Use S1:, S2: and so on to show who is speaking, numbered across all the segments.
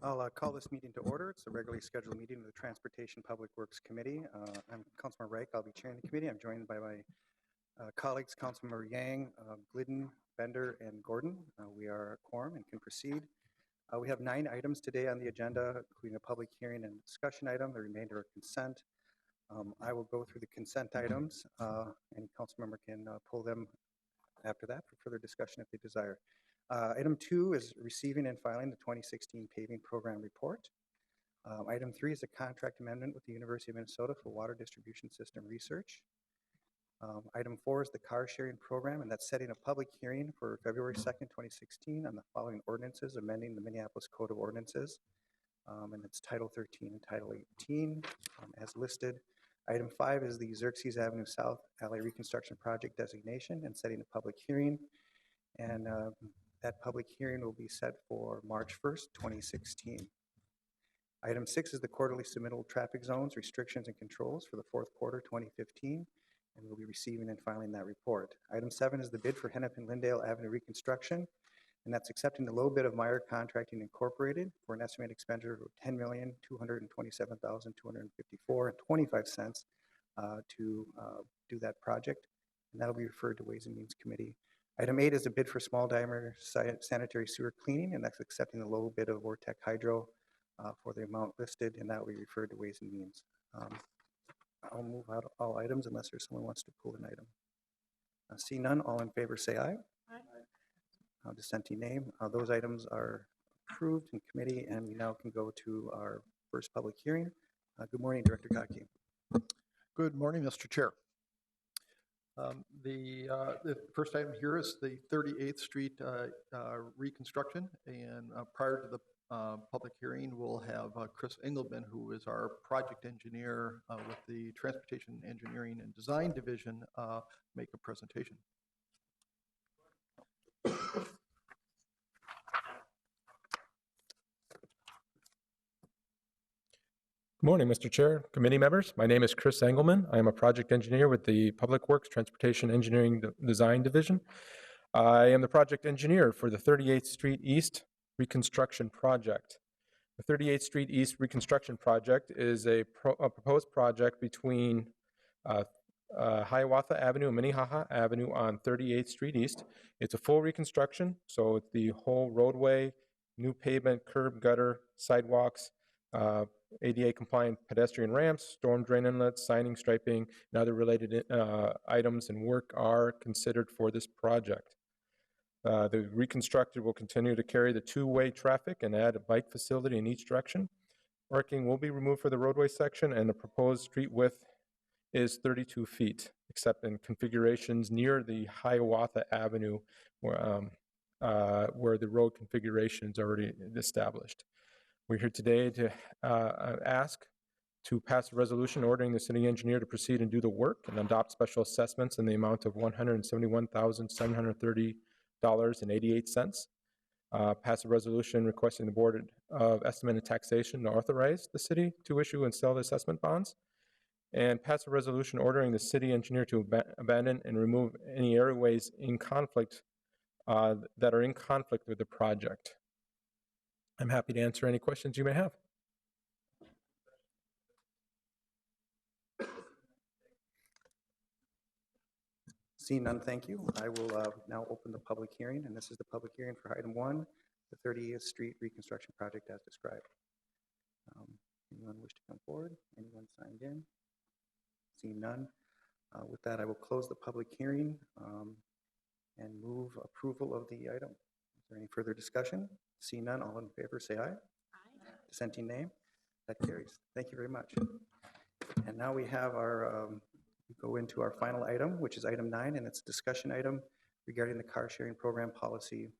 S1: I'll call this meeting to order. It's a regularly scheduled meeting of the Transportation Public Works Committee. I'm Councilmember Reich. I'll be chairing the committee. I'm joined by my colleagues, Councilmember Yang, Glidden, Bender, and Gordon. We are a quorum and can proceed. We have 9 items today on the agenda, including a public hearing and discussion item. The remainder are consent. I will go through the consent items. Any council member can pull them after that for further discussion if they desire. Item 2 is receiving and filing the 2016 paving program report. Item 3 is a contract amendment with the University of Minnesota for water distribution system research. Item 4 is the car sharing program, and that's setting a public hearing for February 2nd, 2016 on the following ordinances, amending the Minneapolis Code of Ordinances. And it's Title 13 and Title 18 as listed. Item 5 is the Xerxes Avenue South Alley Reconstruction Project designation and setting a public hearing. And that public hearing will be set for March 1st, 2016. Item 6 is the quarterly submittal traffic zones, restrictions, and controls for the fourth quarter 2015, and we'll be receiving and filing that report. Item 7 is the bid for Hennepin-Lyndale Avenue reconstruction, and that's accepting the low bid of Meyer Contracting Incorporated for an estimated expenditure of $10,227,254.25 to do that project, and that'll be referred to Ways and Means Committee. Item 8 is a bid for small diameter sanitary sewer cleaning, and that's accepting the low bid of Vortec Hydro for the amount listed, and that will be referred to Ways and Means. I'll move out all items unless there's someone who wants to pull an item. See none, all in favor say aye. Aye. Dissenting name. Those items are approved in committee, and we now can go to our first public hearing. Good morning, Director Gaki.
S2: Good morning, Mr. Chair. The first item here is the 38th Street reconstruction, and prior to the public hearing, we'll have Chris Engelman, who is our project engineer with the Transportation Engineering and Design Division, make a presentation.
S3: Good morning, Mr. Chair, committee members. My name is Chris Engelman. I am a project engineer with the Public Works Transportation Engineering Design Division. I am the project engineer for the 38th Street East Reconstruction Project. The 38th Street East Reconstruction Project is a proposed project between Hiawatha Avenue and Minnehaha Avenue on 38th Street East. It's a full reconstruction, so it's the whole roadway, new pavement, curb, gutter, sidewalks, ADA compliant pedestrian ramps, storm drain inlets, signing, striping, and other related items and work are considered for this project. The reconstructed will continue to carry the two-way traffic and add a bike facility in each direction. Parking will be removed for the roadway section, and the proposed street width is 32 feet, except in configurations near the Hiawatha Avenue where the road configuration is already established. We're here today to ask to pass a resolution ordering the city engineer to proceed and do the work and adopt special assessments in the amount of $171,730.88. Pass a resolution requesting the Board of Estimate and Taxation to authorize the city to issue and sell the assessment bonds, and pass a resolution ordering the city engineer to abandon and remove any areaways in conflict that are in conflict with the project. I'm happy to answer any questions you may have.
S1: Seeing none, thank you. I will now open the public hearing, and this is the public hearing for item 1, the 38th Street reconstruction project as described. Anyone wish to come forward? Anyone signed in? Seeing none. With that, I will close the public hearing and move approval of the item. Is there any further discussion? Seeing none, all in favor say aye. Aye. Dissenting name? That carries. Thank you very much. And now we have our, go into our final item, which is item 9, and it's a discussion item regarding the car sharing program policy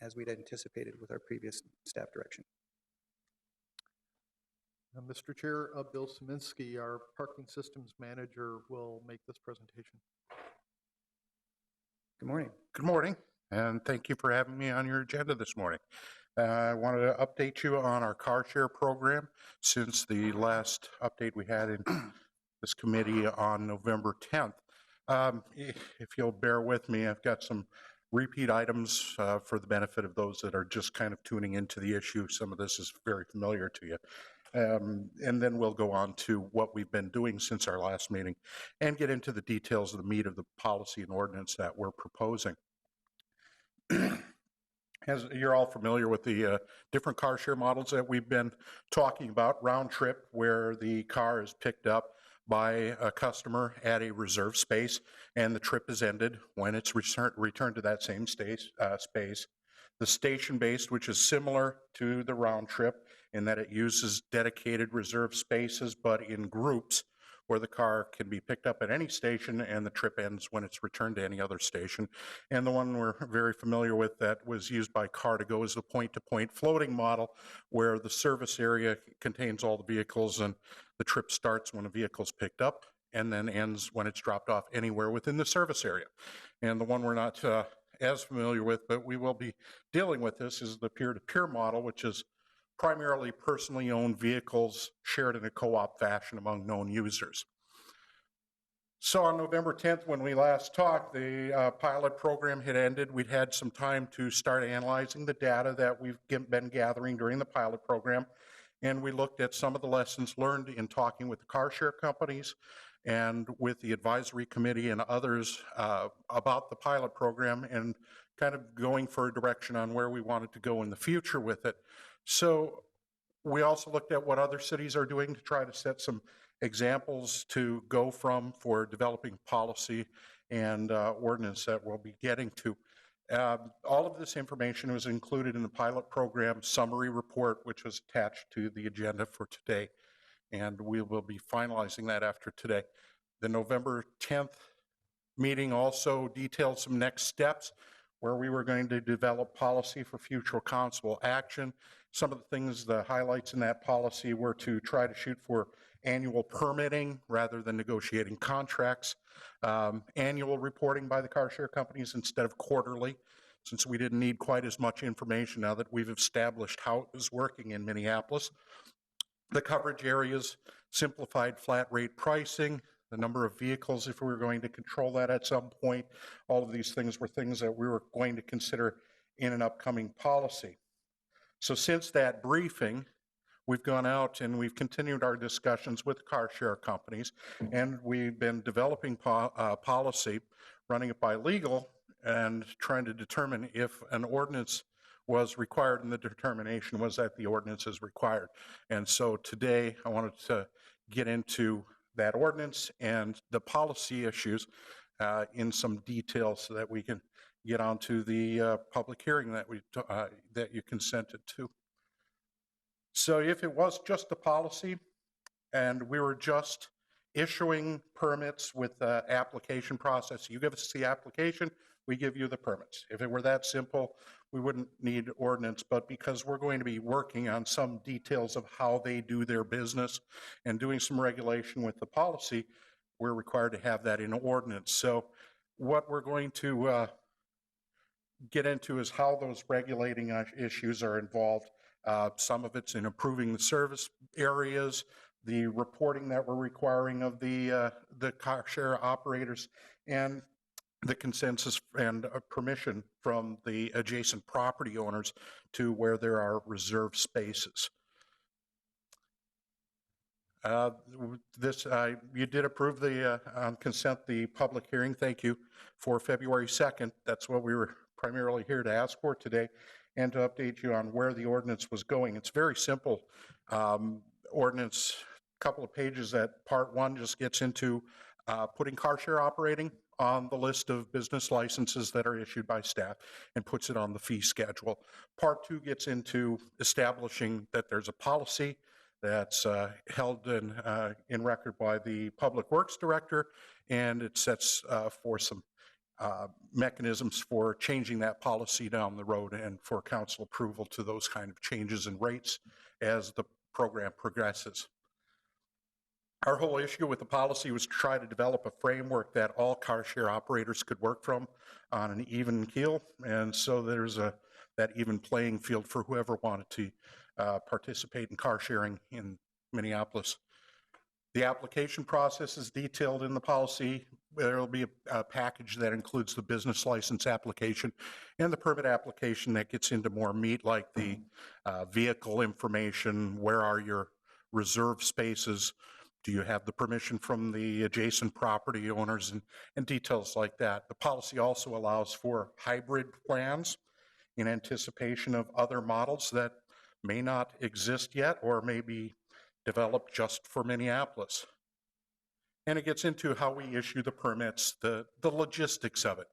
S1: as we'd anticipated with our previous staff direction.
S2: Mr. Chair, Bill Szyminski, our parking systems manager, will make this presentation.
S1: Good morning.
S4: Good morning, and thank you for having me on your agenda this morning. I wanted to update you on our car share program since the last update we had in this committee on November 10th. If you'll bear with me, I've got some repeat items for the benefit of those that are just kind of tuning into the issue. Some of this is very familiar to you. And then we'll go on to what we've been doing since our last meeting and get into the details of the meat of the policy and ordinance that we're proposing. As you're all familiar with the different car share models that we've been talking about, round trip, where the car is picked up by a customer at a reserved space and the trip is ended when it's returned to that same space. The station-based, which is similar to the round trip in that it uses dedicated reserved spaces, but in groups, where the car can be picked up at any station and the trip ends when it's returned to any other station. And the one we're very familiar with that was used by Car2Go is the point-to-point floating model, where the service area contains all the vehicles and the trip starts when a vehicle is picked up and then ends when it's dropped off anywhere within the service area. And the one we're not as familiar with, but we will be dealing with this, is the peer-to-peer model, which is primarily personally owned vehicles shared in a co-op fashion among known users. So on November 10th, when we last talked, the pilot program had ended. We'd had some time to start analyzing the data that we've been gathering during the pilot program. And we looked at some of the lessons learned in talking with the car share companies and with the advisory committee and others about the pilot program, and kind of going for a direction on where we wanted to go in the future with it. So we also looked at what other cities are doing to try to set some examples to go from for developing policy and ordinance that we'll be getting to. All of this information was included in the pilot program summary report, which was attached to the agenda for today, and we will be finalizing that after today. The November 10th meeting also detailed some next steps where we were going to develop policy for future council action. Some of the things, the highlights in that policy were to try to shoot for annual permitting rather than negotiating contracts, annual reporting by the car share companies instead of quarterly, since we didn't need quite as much information now that we've established how it was working in Minneapolis. The coverage areas, simplified flat rate pricing, the number of vehicles if we were going to control that at some point. All of these things were things that we were going to consider in an upcoming policy. So since that briefing, we've gone out and we've continued our discussions with car share companies, and we've been developing policy, running it by legal, and trying to determine if an ordinance was required, and the determination was that the ordinance is required. And so today I wanted to get into that ordinance and the policy issues in some detail so that we can get on to the public hearing that you consented to. So if it was just a policy and we were just issuing permits with the application process, you give us the application, we give you the permits. If it were that simple, we wouldn't need ordinance, but because we're going to be working on some details of how they do their business and doing some regulation with the policy, we're required to have that in ordinance. So what we're going to get into is how those regulating issues are involved. Some of it's in improving the service areas, the reporting that we're requiring of the car share operators, and the consensus and permission from the adjacent property owners to where there are reserved spaces. You did approve the consent the public hearing. Thank you, for February 2nd. That's what we were primarily here to ask for today, and to update you on where the ordinance was going. It's very simple ordinance, couple of pages. That part one just gets into putting car share operating on the list of business licenses that are issued by staff and puts it on the fee schedule. Part two gets into establishing that there's a policy that's held in record by the Public Works Director, and it sets for some mechanisms for changing that policy down the road and for council approval to those kind of changes in rates as the program progresses. Our whole issue with the policy was to try to develop a framework that all car share operators could work from on an even keel, and so there's that even playing field for whoever wanted to participate in car sharing in Minneapolis. The application process is detailed in the policy. There will be a package that includes the business license application and the permit application that gets into more meat, like the vehicle information, where are your reserve spaces, do you have the permission from the adjacent property owners, and details like that. The policy also allows for hybrid plans in anticipation of other models that may not exist yet or may be developed just for Minneapolis. And it gets into how we issue the permits, the logistics of it.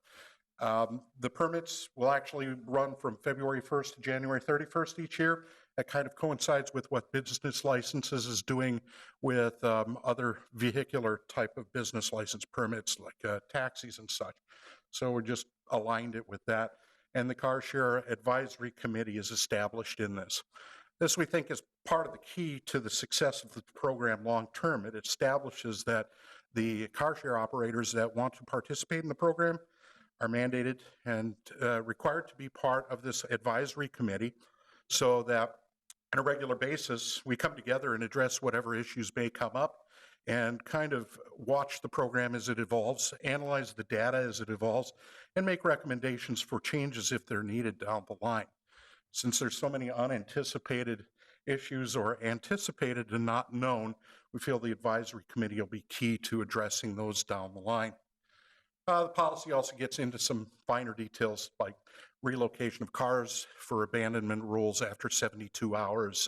S4: The permits will actually run from February 1st to January 31st each year. That kind of coincides with what business licenses is doing with other vehicular type of business license permits like taxis and such. So we're just aligned it with that. And the Car Share Advisory Committee is established in this. This, we think, is part of the key to the success of the program long term. It establishes that the car share operators that want to participate in the program are mandated and required to be part of this advisory committee, so that on a regular basis we come together and address whatever issues may come up and kind of watch the program as it evolves, analyze the data as it evolves, and make recommendations for changes if they're needed down the line. Since there's so many unanticipated issues or anticipated and not known, we feel the advisory committee will be key to addressing those down the line. The policy also gets into some finer details like relocation of cars for abandonment rules after 72 hours,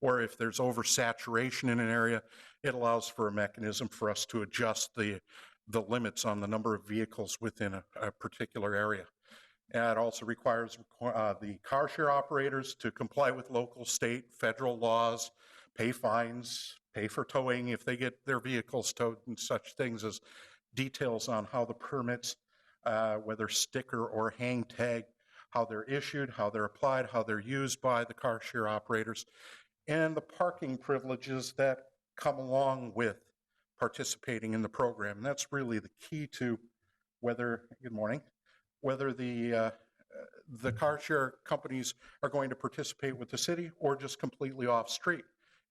S4: or if there's oversaturation in an area, it allows for a mechanism for us to adjust the limits on the number of vehicles within a particular area. And it also requires the car share operators to comply with local, state, federal laws, pay fines, pay for towing if they get their vehicles towed, and such things as details on how the permits, whether sticker or hang tag, how they're issued, how they're applied, how they're used by the car share operators, and the parking privileges that come along with participating in the program. And that's really the key to whether, good morning, whether the car share companies are going to participate with the city or just completely off street.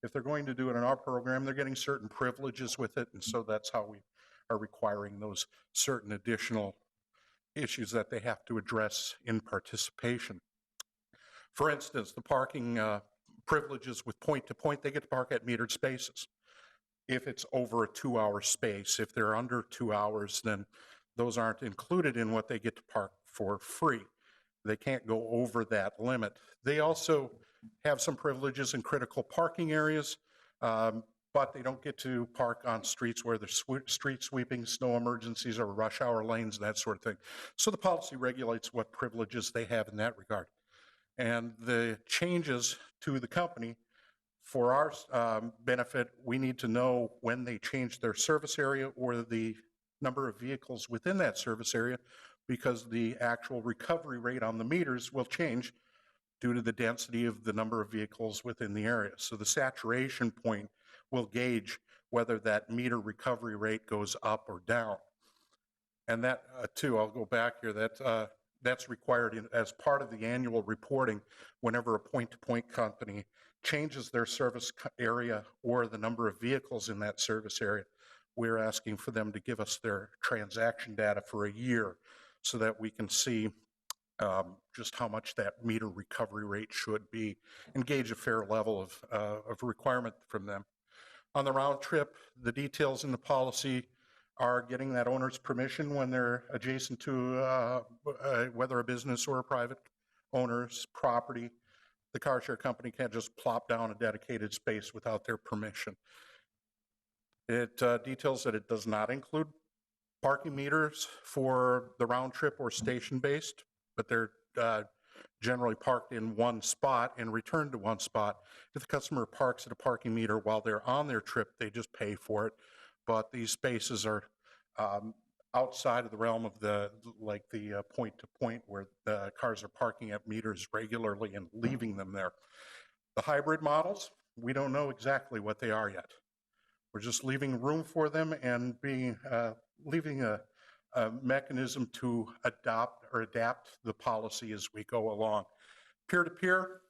S4: If they're going to do it in our program, they're getting certain privileges with it, and so that's how we are requiring those certain additional issues that they have to address in participation. For instance, the parking privileges with point-to-point, they get to park at metered spaces. If it's over a 2-hour space, if they're under 2 hours, then those aren't included in what they get to park for free. They can't go over that limit. They also have some privileges in critical parking areas, but they don't get to park on streets where there's street sweeping, snow emergencies, or rush hour lanes, that sort of thing. So the policy regulates what privileges they have in that regard. And the changes to the company, for our benefit, we need to know when they change their service area or the number of vehicles within that service area, because the actual recovery rate on the meters will change due to the density of the number of vehicles within the area. So the saturation point will gauge whether that meter recovery rate goes up or down. And that too, I'll go back here, that's required as part of the annual reporting. Whenever a point-to-point company changes their service area or the number of vehicles in that service area, we're asking for them to give us their transaction data for a year so that we can see just how much that meter recovery rate should be and gauge a fair level of requirement from them. On the round trip, the details in the policy are getting that owner's permission when they're adjacent to whether a business or a private owner's property. The car share company can't just plop down a dedicated space without their permission. It details that it does not include parking meters for the round trip or station-based, but they're generally parked in one spot and returned to one spot. If the customer parks at a parking meter while they're on their trip, they just pay for it. But these spaces are outside of the realm of the point-to-point where the cars are parking at meters regularly and leaving them there. The hybrid models, we don't know exactly what they are yet. We're just leaving room for them and leaving a mechanism to adopt or adapt the policy as we go along. Peer-to-peer,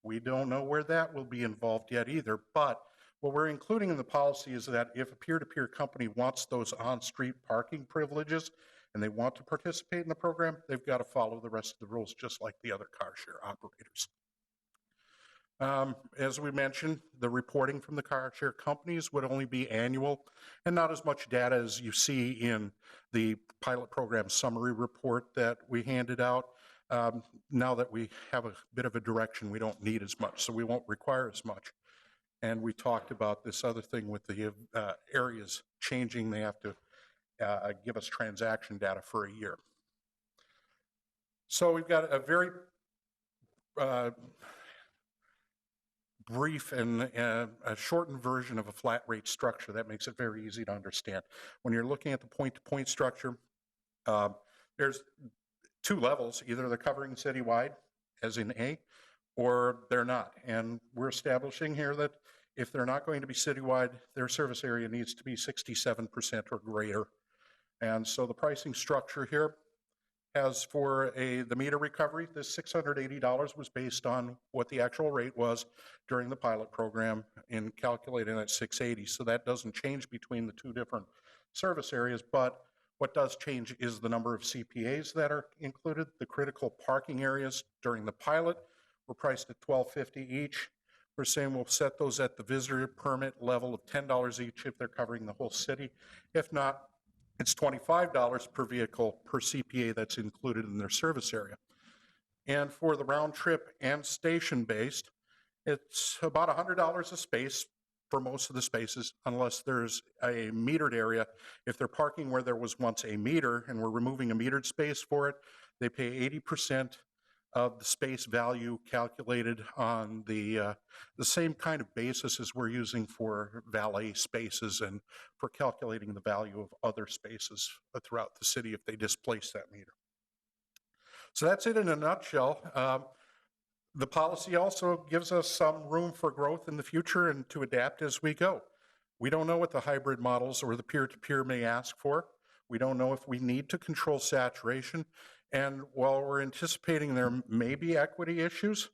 S4: we don't know where that will be involved yet either, but What we're including in the policy is that if a peer-to-peer company wants those on-street parking privileges and they want to participate in the program, they've got to follow the rest of the rules just like the other car share operators. As we mentioned, the reporting from the car share companies would only be annual and not as much data as you see in the pilot program summary report that we handed out. Now that we have a bit of a direction, we don't need as much, so we won't require as much. And we talked about this other thing with the areas changing. They have to give us transaction data for a year. So we've got a very brief and a shortened version of a flat rate structure that makes it very easy to understand. When you're looking at the point-to-point structure, there's two levels. Either they're covering citywide, as in A, or they're not. And we're establishing here that if they're not going to be citywide, their service area needs to be 67% or greater. And so the pricing structure here has for the meter recovery, this $680 was based on what the actual rate was during the pilot program in calculating at $680. So that doesn't change between the two different service areas, but what does change is the number of CPAs that are included. The critical parking areas during the pilot were priced at $12.50 each. We're saying we'll set those at the visitor permit level of $10 each if they're covering the whole city. If not, it's $25 per vehicle per CPA that's included in their service area. And for the round trip and station-based, it's about $100 a space for most of the spaces, unless there's a metered area. If they're parking where there was once a meter and we're removing a metered space for it, they pay 80% of the space value calculated on the same kind of basis as we're using for valet spaces and for calculating the value of other spaces throughout the city if they displace that meter. So that's it in a nutshell. The policy also gives us some room for growth in the future and to adapt as we go. We don't know what the hybrid models or the peer-to-peer may ask for. We don't know if we need to control saturation. And while we're anticipating there may be equity issues,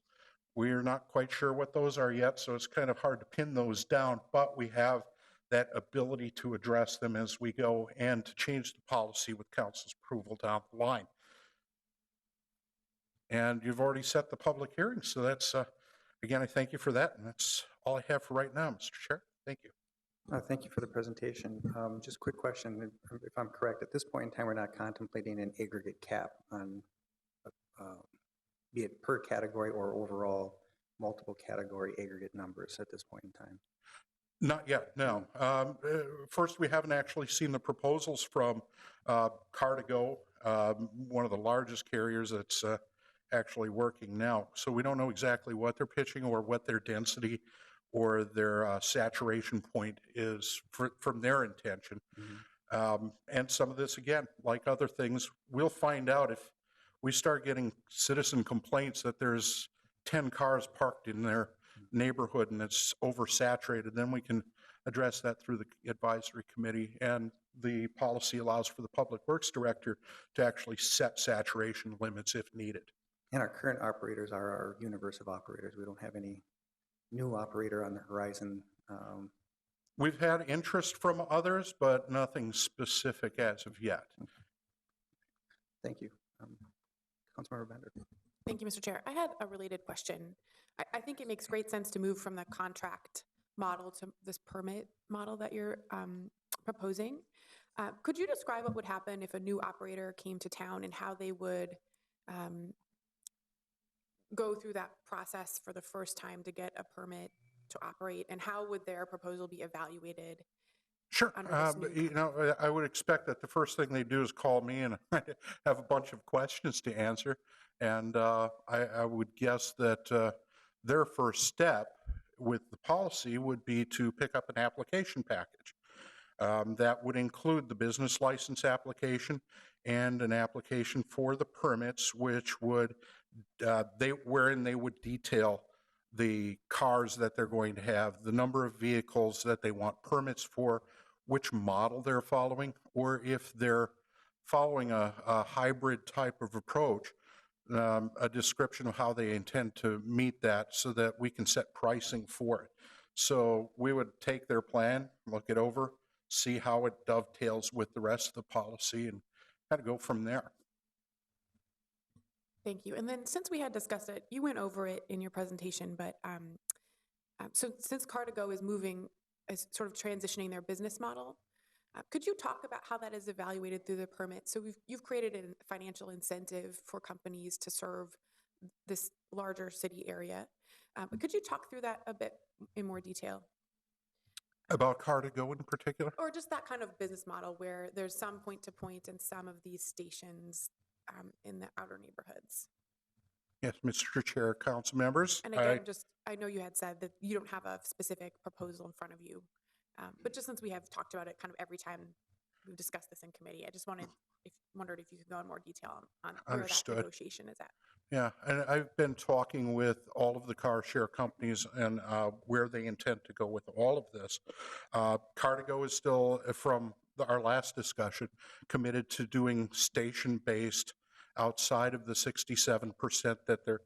S4: we're not quite sure what those are yet, so it's kind of hard to pin those down, but we have that ability to address them as we go and to change the policy with council's approval down the line. And you've already set the public hearing, so that's, again, I thank you for that, and that's all I have for right now, Mr. Chair. Thank you.
S1: Thank you for the presentation. Just a quick question, if I'm correct, at this point in time, we're not contemplating an aggregate cap on, be it per category or overall multiple category aggregate numbers at this point in time?
S4: Not yet, no. First, we haven't actually seen the proposals from Car2Go, one of the largest carriers that's actually working now. So we don't know exactly what they're pitching or what their density or their saturation point is from their intention. Mm-hmm. And some of this, again, like other things, we'll find out if we start getting citizen complaints that there's 10 cars parked in their neighborhood and it's oversaturated, then we can address that through the advisory committee. And the policy allows for the Public Works Director to actually set saturation limits if needed.
S1: And our current operators are our universe of operators. We don't have any new operator on the horizon.
S4: We've had interest from others, but nothing specific as of yet.
S1: Thank you. Councilmember Bender.
S5: Thank you, Mr. Chair. I had a related question. I think it makes great sense to move from the contract model to this permit model that you're proposing. Could you describe what would happen if a new operator came to town and how they would go through that process for the first time to get a permit to operate, and how would their proposal be evaluated?
S4: Sure. You know, I would expect that the first thing they do is call me and I have a bunch of questions to answer. And I would guess that their first step with the policy would be to pick up an application package. That would include the business license application and an application for the permits, which would, wherein they would detail the cars that they're going to have, the number of vehicles that they want permits for, which model they're following, or if they're following a hybrid type of approach, a description of how they intend to meet that so that we can set pricing for it. So we would take their plan, look it over, see how it dovetails with the rest of the policy, and kind of go from there.
S5: Thank you. And then since we had discussed it, you went over it in your presentation, but so since Car2Go is moving, is sort of transitioning their business model, could you talk about how that is evaluated through the permit? So you've created a financial incentive for companies to serve this larger city area. Could you talk through that a bit in more detail?
S4: About Car2Go in particular?
S5: Or just that kind of business model where there's some point-to-point and some of these stations in the outer neighborhoods.
S4: Yes, Mr. Chair, council members.
S5: And again, I know you had said that you don't have a specific proposal in front of you, but just since we have talked about it kind of every time we've discussed this in committee, I just wondered if you could go in more detail on where
S4: Understood.
S5: that negotiation is at.
S4: Yeah, and I've been talking with all of the car share companies and where they intend to go with all of this. Car2Go is still, from our last discussion, committed to doing station-based outside of the 67% that they're,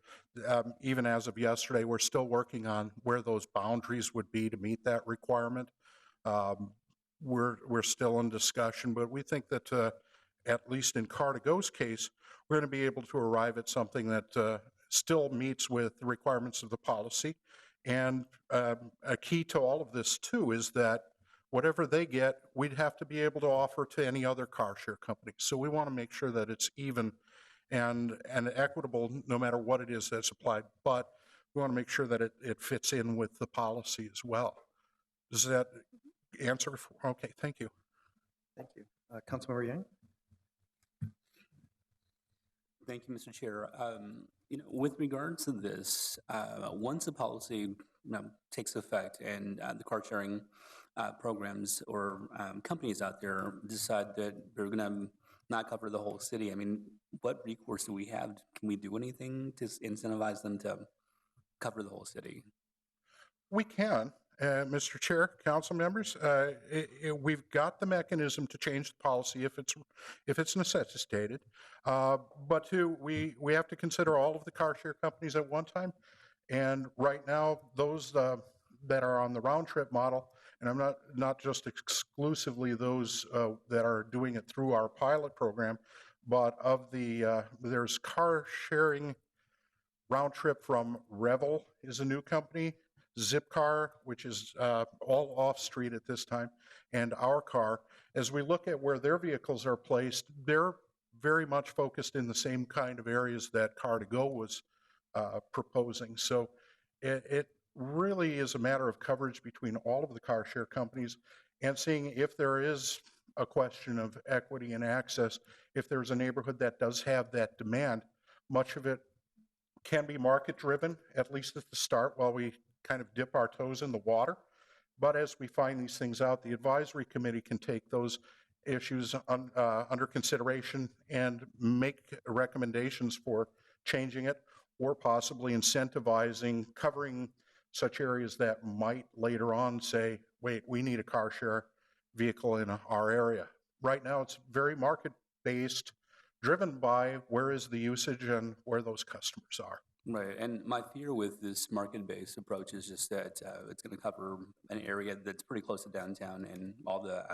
S4: even as of yesterday, we're still working on where those boundaries would be to meet that requirement. We're still in discussion, but we think that at least in Car2Go's case, we're going to be able to arrive at something that still meets with the requirements of the policy. And a key to all of this, too, is that whatever they get, we'd have to be able to offer to any other car share company. So we want to make sure that it's even and equitable no matter what it is that's applied. But we want to make sure that it fits in with the policy as well. Does that answer? Okay, thank you.
S1: Thank you. Councilmember Yang?
S6: Thank you, Mr. Chair. With regards to this, once the policy takes effect and the car sharing programs or companies out there decide that they're going to not cover the whole city, I mean, what recourse do we have? Can we do anything to incentivize them to cover the whole city?
S4: We can. Mr. Chair, council members, we've got the mechanism to change the policy if it's necessitated. But we have to consider all of the car share companies at one time. And right now, those that are on the round trip model, and I'm not just exclusively those that are doing it through our pilot program, but of the there's car sharing round trip from Revel is a new company. Zipcar, which is all off-street at this time, and our car. As we look at where their vehicles are placed, they're very much focused in the same kind of areas that Car2Go was proposing. So it really is a matter of coverage between all of the car share companies and seeing if there is a question of equity and access. If there's a neighborhood that does have that demand, much of it can be market-driven, at least at the start, while we kind of dip our toes in the water. But as we find these things out, the advisory committee can take those issues under consideration and make recommendations for changing it or possibly incentivizing, covering such areas that might later on say, wait, we need a car share vehicle in our area. Right now, it's very market-based, driven by where is the usage and where those customers are.
S6: Right, and my fear with this market-based approach is just that it's going to cover an area that's pretty close to downtown, and all the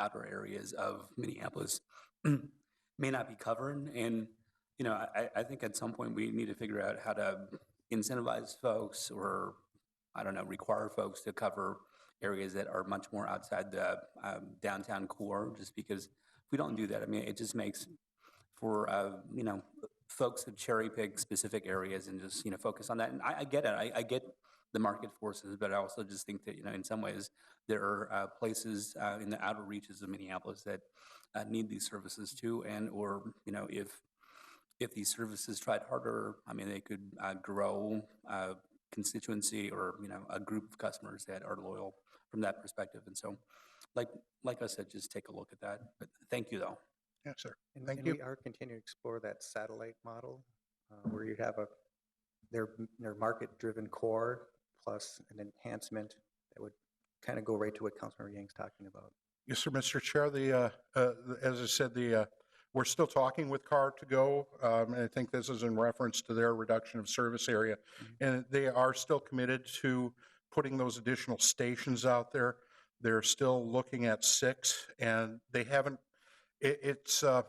S6: outer areas of Minneapolis may not be covered. And I think at some point we need to figure out how to incentivize folks, or I don't know, require folks to cover areas that are much more outside the downtown core. Just because if we don't do that, I mean, it just makes for folks to cherry pick specific areas and just focus on that. And I get it. I get the market forces, but I also just think that in some ways there are places in the outer reaches of Minneapolis that need these services too, and or if these services tried harder, I mean, they could grow a constituency or a group of customers that are loyal from that perspective. And so, like I said, just take a look at that. But thank you, though.
S4: Yes, sir.
S1: And we are continuing to explore that satellite model where you have their market-driven core plus an enhancement that would kind of go right to what Councilmember Yang's talking about.
S4: Yes, sir, Mr. Chair. As I said, we're still talking with Car2Go, and I think this is in reference to their reduction of service area, and they are still committed to putting those additional stations out there. They're still looking at 6, and they haven't, it's a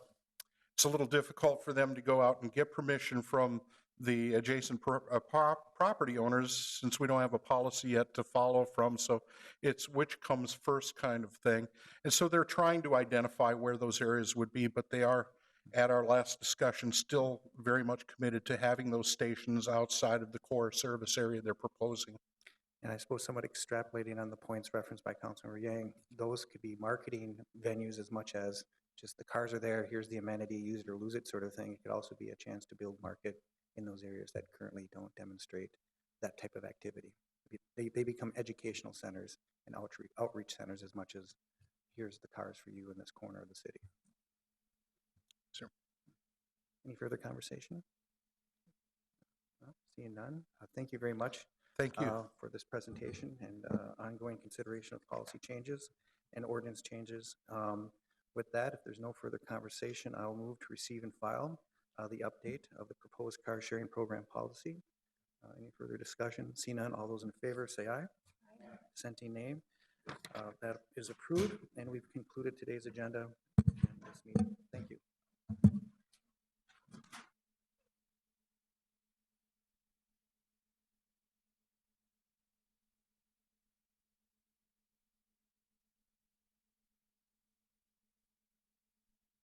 S4: little difficult for them to go out and get permission from the adjacent property owners, since we don't have a policy yet to follow from. So it's which comes first kind of thing. And so they're trying to identify where those areas would be, but they are, at our last discussion, still very much committed to having those stations outside of the core service area they're proposing.
S1: And I suppose somewhat extrapolating on the points referenced by Councilmember Yang, those could be marketing venues as much as just the cars are there, here's the amenity, use it or lose it sort of thing. It could also be a chance to build market in those areas that currently don't demonstrate that type of activity. They become educational centers and outreach centers as much as here's the cars for you in this corner of the city.
S4: Sure.
S1: Any further conversation? No? Seeing none, thank you very much.
S4: Thank you.
S1: For this presentation and ongoing consideration of policy changes and ordinance changes. With that, if there's no further conversation, I'll move to receive and file the update of the proposed car sharing program policy. Any further discussion? See none, all those in favor say aye. Aye. Dissenting nay. That is approved, and we've concluded today's agenda and this meeting.